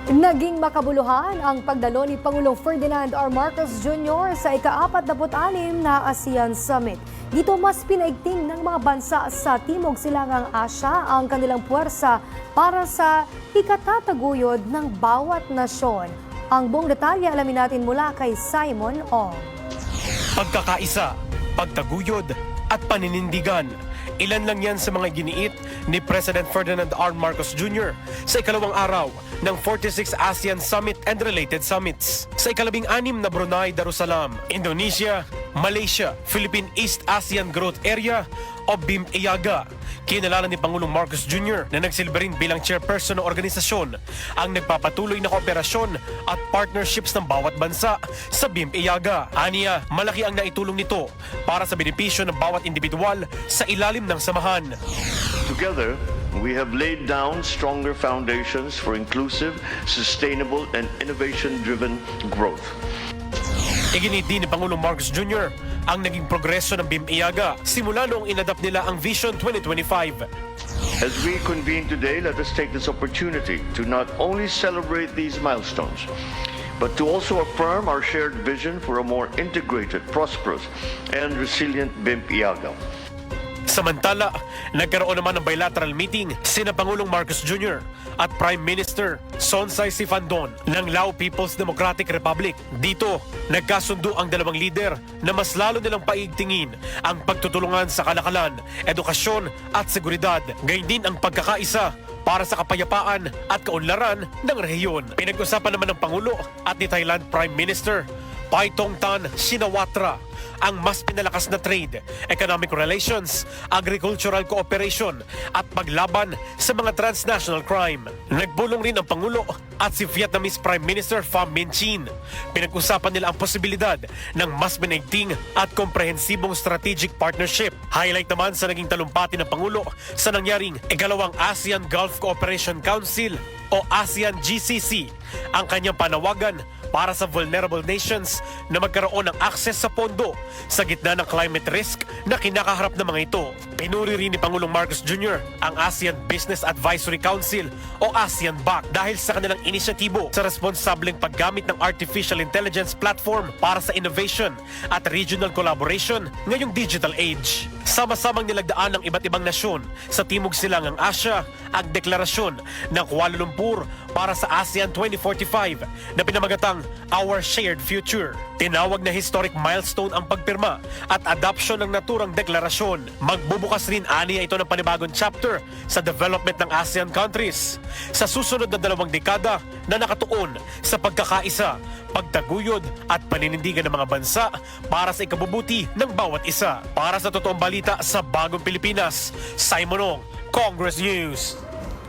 Naging makabuluhan ang pagdalo ni Pangulong Ferdinand R. Marcos Jr. sa ika-46 na ASEAN Summit. Dito mas pinaigting ng mga bansa sa Timog Silangang Asya ang kanilang puwersa para sa ikatataguyod ng bawat nasyon. Ang buong detalye alamin natin mula kay Simon Ong. Pagkakaisa, pagtaguyod at paninindigan. Ilan lang yan sa mga giniit ni President Ferdinand R. Marcos Jr. sa ikalawang araw ng 46 ASEAN Summit and related summits. Sa ikalabing-anim na Brunei Darussalam, Indonesia, Malaysia, Philippine East ASEAN Growth Area o BIM-EAGA. Kinalala ni Pangulong Marcos Jr. na nagsilbi rin bilang chairperson ng organisasyon ang nagpapatuloy na kooperasyon at partnerships ng bawat bansa sa BIM-EAGA. Aniya, malaki ang naitulong nito para sa benepisyo ng bawat individual sa ilalim ng samahan. Together, we have laid down stronger foundations for inclusive, sustainable, and innovation-driven growth. Iginit din ni Pangulong Marcos Jr. ang naging progreso ng BIM-EAGA simula noong inadapt nila ang Vision 2025. As we convene today, let us take this opportunity to not only celebrate these milestones, but to also affirm our shared vision for a more integrated, prosperous, and resilient BIM-EAGA. Samantala, nagkaroon naman ng bilateral meeting sina Pangulong Marcos Jr. at Prime Minister Sonsay Sifandon ng Lao People's Democratic Republic. Dito, nagkasundo ang dalawang lider na mas lalo nilang paigtingin ang pagtutulungan sa kalakalan, edukasyon at seguridad, gayon din ang pagkakaisa para sa kapayapaan at kaunlaran ng rehiyon. Pinag-usapan naman ng Pangulo at ni Thailand Prime Minister Paitongtarn Shinawatra ang mas pinalakas na trade, economic relations, agricultural cooperation at paglaban sa mga transnational crime. Nagbulong rin ang Pangulo at si Vietnamese Prime Minister Pham Minh Chinh. Pinag-usapan nila ang posibilidad ng mas binaigting at komprehensibong strategic partnership. Highlight naman sa naging talumpati ng Pangulo sa nangyaring ikalawang ASEAN Gulf Cooperation Council o ASEAN GCC ang kanyang panawagan para sa vulnerable nations na magkaroon ng akses sa pondo sa gitna ng climate risk na kinakaharap ng mga ito. Pinuri rin ni Pangulong Marcos Jr. ang ASEAN Business Advisory Council o ASEAN-BAC dahil sa kanilang inisyatibo sa responsableng paggamit ng artificial intelligence platform para sa innovation at regional collaboration ngayong digital age. Sama-samang nilagdaan ng iba't ibang nasyon sa Timog Silangang Asya ang deklarasyon ng Kuala Lumpur para sa ASEAN 2045 na pinamagatang Our Shared Future. Tinawag na historic milestone ang pagpirma at adoption ng naturang deklarasyon. Magbubukas rin aniya ito ng panibagong chapter sa development ng ASEAN countries sa susunod na 2 dekada na nakatuon sa pagkakaisa, pagtaguyod at paninindigan ng mga bansa para sa ikabubuti ng bawat isa. Para sa totoong balita sa Bagong Pilipinas, Simon Ong, Congress News.